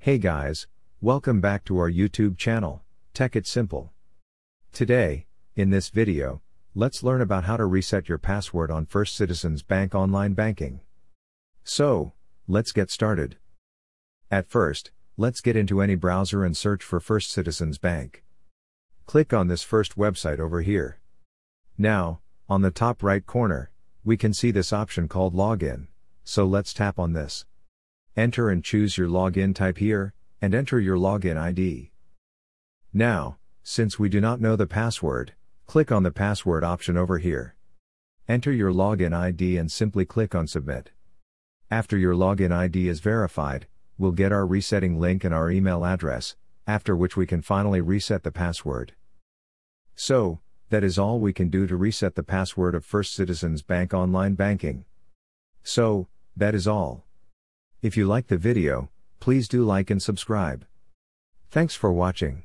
Hey guys, welcome back to our YouTube channel, Tech It Simple. Today, in this video, let's learn about how to reset your password on First Citizens Bank online banking. So, let's get started. At first, let's get into any browser and search for First Citizens Bank. Click on this first website over here. Now, on the top right corner, we can see this option called Login, so let's tap on this. Enter and choose your login type here, and enter your login ID. Now, since we do not know the password, click on the password option over here. Enter your login ID and simply click on Submit. After your login ID is verified, we'll get our resetting link and our email address, after which we can finally reset the password. So, that is all we can do to reset the password of First Citizens Bank online banking. So, that is all. If you liked the video, please do like and subscribe. Thanks for watching.